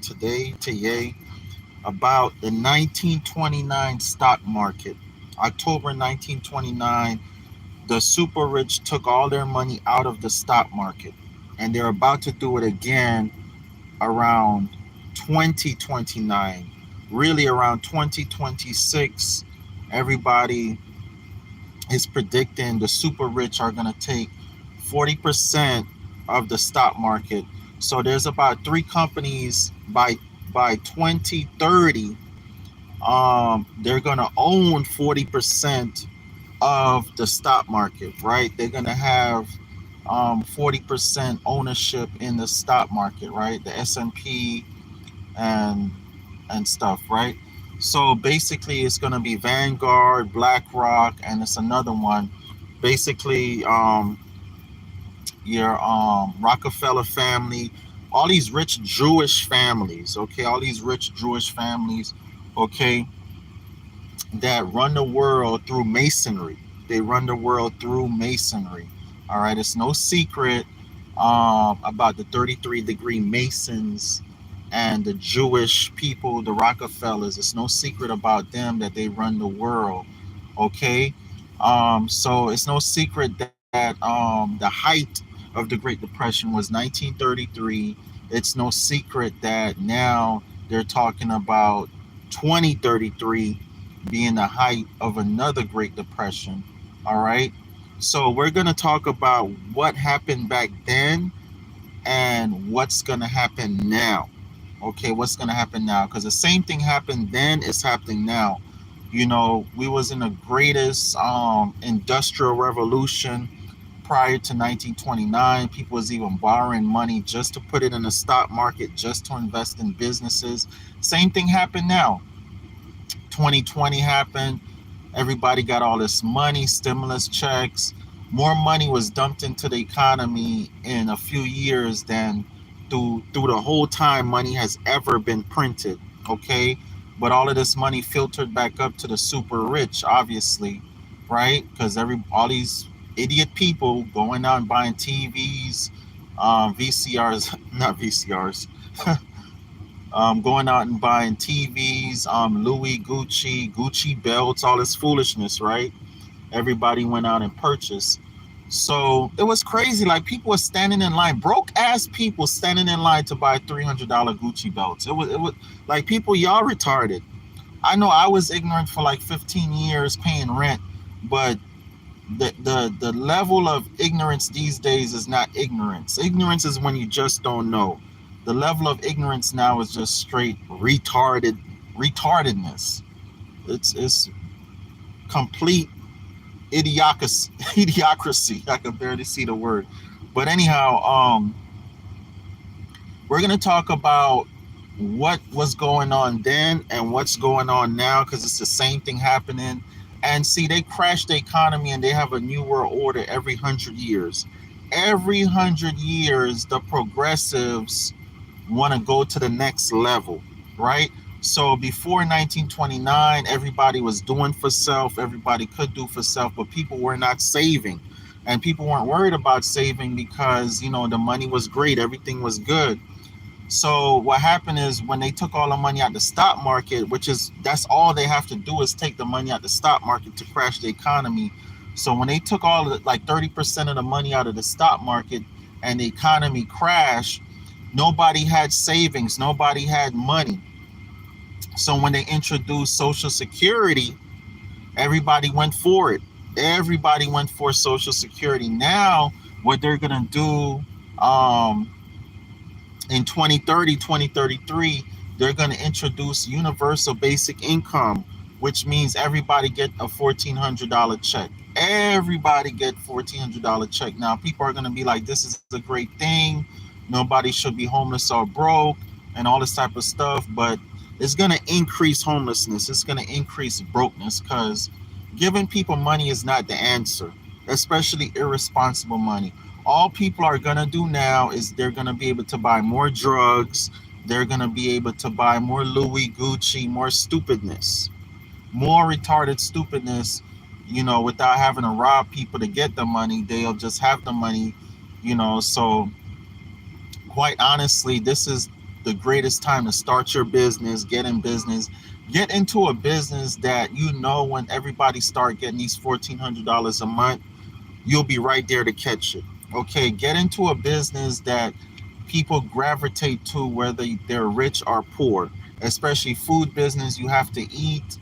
today about the 1929 stock market. October 1929, the super rich took all their money out of the stock market, and they're about to do it again around 2029, really around 2026. Everybody is predicting the super rich are going to take 40% of the stock market. So there's about three companies by 2030, they're going to own 40% of the stock market, right? They're going to have 40% ownership in the stock market, right? The S&P and stuff, right? So basically, it's going to be Vanguard, BlackRock, and it's another one. Basically, your Rockefeller family, all these rich Jewish families, okay, all these rich Jewish families, okay, that run the world through masonry. They run the world through masonry. All right, it's no secret about the 33-degree Masons and the Jewish people, the Rockefellers. It's no secret about them that they run the world. Okay, so it's no secret that the height of the Great Depression was 1933. It's no secret that now they're talking about 2033 being the height of another Great Depression. All right. So we're going to talk about what happened back then and what's going to happen now. Okay, what's going to happen now? Because the same thing happened then is happening now. You know, we was in the greatest industrial revolution prior to 1929. People was even borrowing money just to put it in the stock market, just to invest in businesses. Same thing happened now. 2020 happened. Everybody got all this money, stimulus checks. More money was dumped into the economy in a few years than through the whole time money has ever been printed. Okay, but all of this money filtered back up to the super rich, obviously, right? Because all these idiot people going out and buying TVs, VCRs, not VCRs. Going out and buying TVs, Louis, Gucci belts, all this foolishness, right? Everybody went out and purchased. So it was crazy. Like people were standing in line, broke ass people standing in line to buy $300 Gucci belts. It was like people, y'all retarded. I know I was ignorant for like 15 years paying rent, but the level of ignorance these days is not ignorance. Ignorance is when you just don't know. The level of ignorance now is just straight retardedness. It's complete idiocracy. Idiocracy. I can barely see the word. But anyhow, we're gonna talk about what was going on then and what's going on now, because it's the same thing happening. And see, they crashed the economy and they have a new world order every 100 years. Every 100 years, the progressives want to go to the next level, right? So before 1929, everybody was doing for self, everybody could do for self, but people were not saving. And people weren't worried about saving because, you know, the money was great, everything was good. So what happened is when they took all the money out the stock market, that's all they have to do is take the money out the stock market to crash the economy. So when they took all of like 30% of the money out of the stock market and the economy crashed, nobody had savings, nobody had money. So when they introduced Social Security, everybody went for it. Everybody went for Social Security. Now, what they're going to do in 2030, 2033, they're going to introduce universal basic income, which means everybody get a $1,400 check. Everybody get $1,400 check. Now, people are going to be like, this is a great thing. Nobody should be homeless or broke and all this type of stuff. But it's going to increase homelessness. It's going to increase brokenness because giving people money is not the answer, especially irresponsible money. All people are going to do now is they're going to be able to buy more drugs. They're going to be able to buy more Louis, Gucci, more stupidness, more retarded stupidness, you know, without having to rob people to get the money. They'll just have the money, you know. So quite honestly, this is the greatest time to start your business, get in business, get into a business that you know when everybody start getting these $1,400 a month, you'll be right there to catch it. Okay, get into a business that people gravitate to, whether they're rich or poor, especially food business. You have to eat.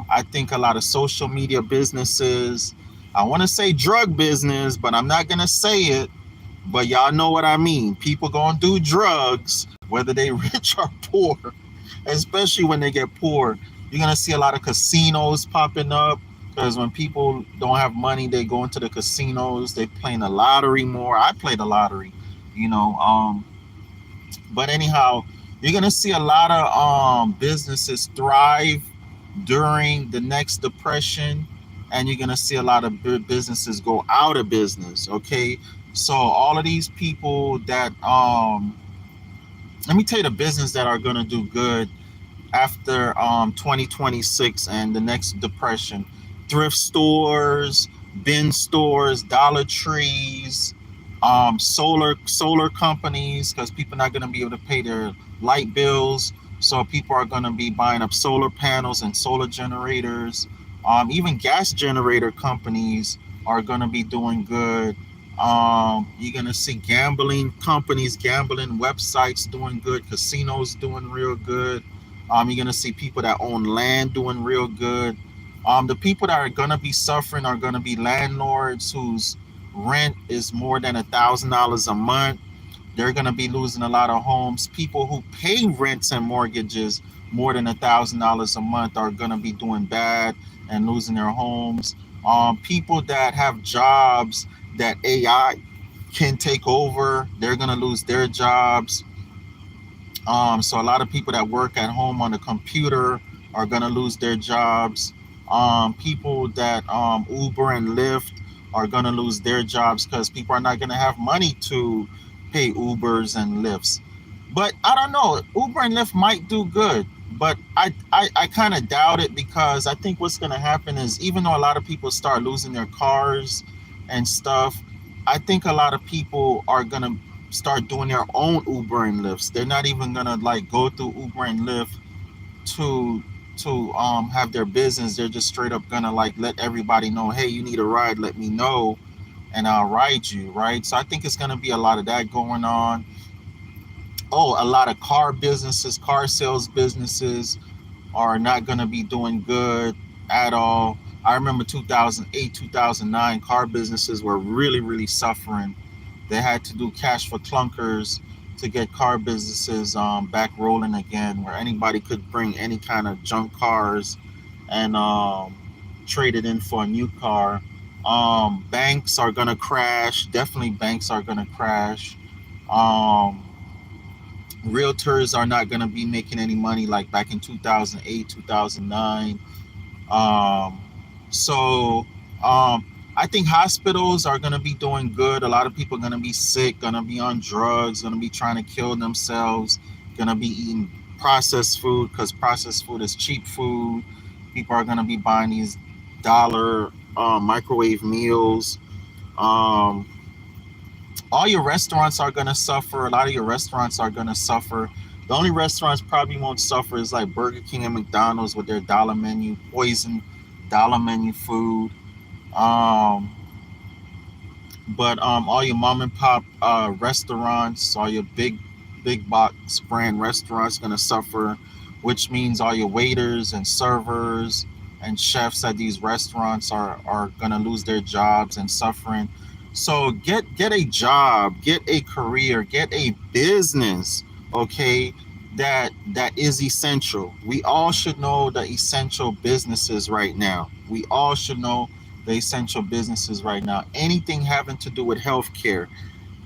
I think a lot of social media businesses, I want to say drug business, but I'm not going to say it. But y'all know what I mean. People going to do drugs, whether they rich or poor, especially when they get poor. You're going to see a lot of casinos popping up because when people don't have money, they go into the casinos. They playing the lottery more. I play the lottery, you know. But anyhow, you're going to see a lot of businesses thrive during the next depression, and you're going to see a lot of businesses go out of business. Okay, so all of these people that let me tell you the business that are going to do good after 2026 and the next depression: thrift stores, bin stores, Dollar Trees, solar companies, because people are not going to be able to pay their light bills, so people are going to be buying up solar panels and solar generators. Even gas generator companies are going to be doing good. You're going to see gambling companies, gambling websites doing good, casinos doing real good. You're gonna see people that own land doing real good. The people that are gonna be suffering are gonna be landlords whose rent is more than $1,000 a month. They're gonna be losing a lot of homes. People who pay rents and mortgages more than $1,000 a month are gonna be doing bad and losing their homes. People that have jobs that AI can take over, they're gonna lose their jobs. So a lot of people that work at home on the computer are gonna lose their jobs. People that Uber and Lyft are gonna lose their jobs because people are not gonna have money to pay Ubers and Lyfts. But I don't know. Uber and Lyft might do good, but I kind of doubt it, because I think what's gonna happen is, even though a lot of people start losing their cars and stuff, I think a lot of people are gonna start doing their own Uber and Lyfts. They're not even gonna like go through Uber and Lyft to have their business. They're just straight up gonna like let everybody know, hey, you need a ride, let me know, and I'll ride you, right? So I think it's gonna be a lot of that going on. Oh, a lot of car businesses, car sales businesses are not going to be doing good at all. I remember 2008, 2009, car businesses were really, really suffering. They had to do cash for clunkers to get car businesses back rolling again, where anybody could bring any kind of junk cars and trade it in for a new car. Banks are going to crash. Definitely banks are going to crash. Um, Realtors are not going to be making any money like back in 2008, 2009. Um, so I think hospitals are going to be doing good. A lot of people are going to be sick, going to be on drugs, going to be trying to kill themselves, going to be eating processed food because processed food is cheap food. People are going to be buying these dollar microwave meals. Um, all your restaurants are going to suffer. A lot of your restaurants are going to suffer. The only restaurants probably won't suffer is like Burger King and McDonald's with their dollar menu, poison dollar menu food. Um, but all your mom and pop restaurants, all your big box brand restaurants going to suffer, which means all your waiters and servers and chefs at these restaurants are going to lose their jobs and suffering. So get a job, get a career, get a business, okay, that is essential. We all should know the essential businesses right now. We all should know the essential businesses right now. Anything having to do with healthcare,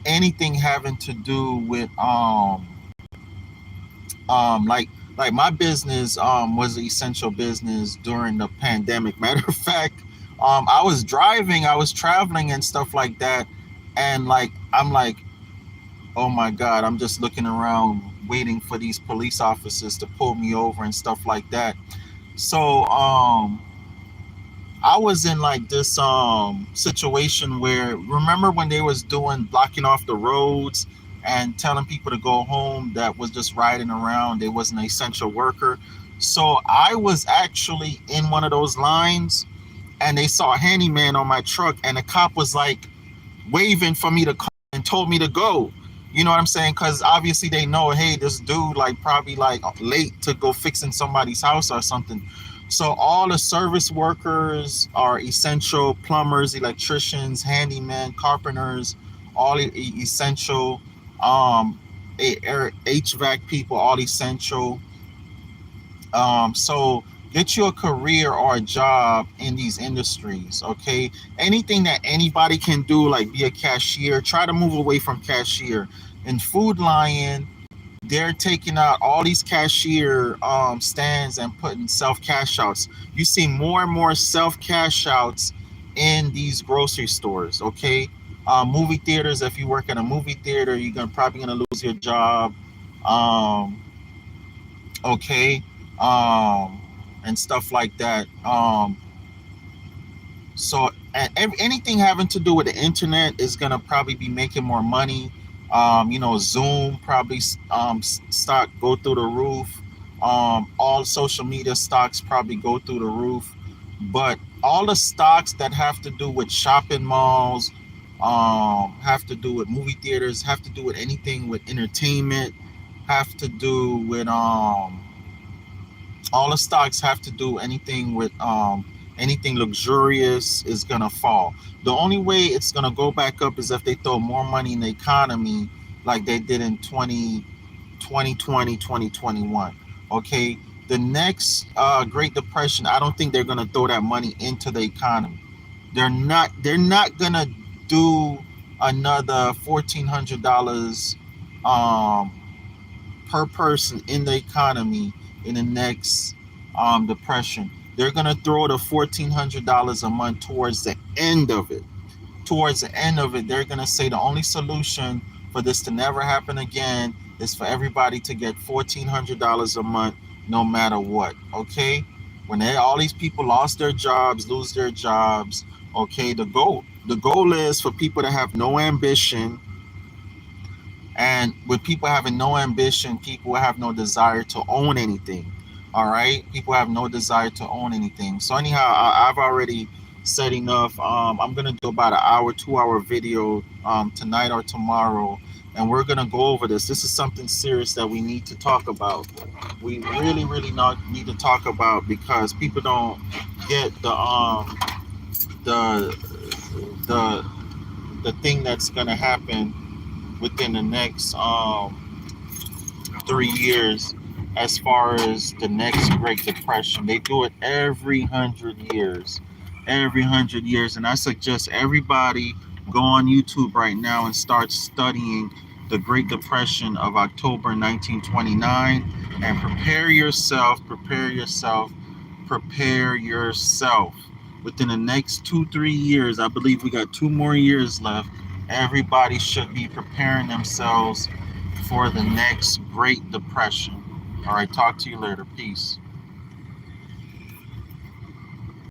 anything having to do with like my business was an essential business during the pandemic. Matter of fact, I was driving, I was traveling and stuff like that, and like I'm like, oh my God, I'm just looking around waiting for these police officers to pull me over and stuff like that. So I was in like this situation where, remember when they was doing blocking off the roads and telling people to go home that was just riding around. They was an essential worker. So I was actually in one of those lines, and they saw a handyman on my truck, and the cop was like waving for me to come and told me to go. You know what I'm saying? Because obviously they know, hey, this dude like probably like late to go fixing somebody's house or something. So all the service workers are essential: plumbers, electricians, handymen, carpenters, all essential. HVAC people, all essential. So get you a career or a job in these industries, okay? Anything that anybody can do, like be a cashier, try to move away from cashier. In Food Lion, they're taking out all these cashier stands and putting self cash outs. You see more and more self cash outs in these grocery stores, okay? Movie theaters, if you work at a movie theater, you're probably gonna lose your job. Um, okay, and stuff like that. So and anything having to do with the internet is gonna probably be making more money. Zoom probably stock go through the roof. All social media stocks probably go through the roof, but all the stocks that have to do with shopping malls, have to do with movie theaters, have to do with anything with entertainment, have to do with all the stocks have to do anything with anything luxurious is gonna fall. The only way it's gonna go back up is if they throw more money in the economy like they did in 2020, 2021. Okay, the next Great Depression, I don't think they're gonna throw that money into the economy. They're not gonna do another $1,400 um per person in the economy in the next depression. They're gonna throw the $1,400 a month towards the end of it. Towards the end of it, they're gonna say the only solution for this to never happen again is for everybody to get $1,400 a month, no matter what. Okay, when all these people lost their jobs, lose their jobs. Okay, the goal is for people to have no ambition, and with people having no ambition, people have no desire to own anything. All right. People have no desire to own anything. So anyhow, I've already said enough. I'm gonna do about an hour, 2 hour video tonight or tomorrow, and we're gonna go over this. This is something serious that we need to talk about. We really, really not need to talk about, because people don't get the the the thing that's gonna happen within the next 3 years, as far as the next Great Depression. They do it every 100 years. Every 100 years. And I suggest everybody go on YouTube right now and start studying the Great Depression of October 1929, and prepare yourself, prepare yourself. Within the next 2, 3 years, I believe we got 2 more years left. Everybody should be preparing themselves for the next Great Depression. All right, talk to you later. Peace.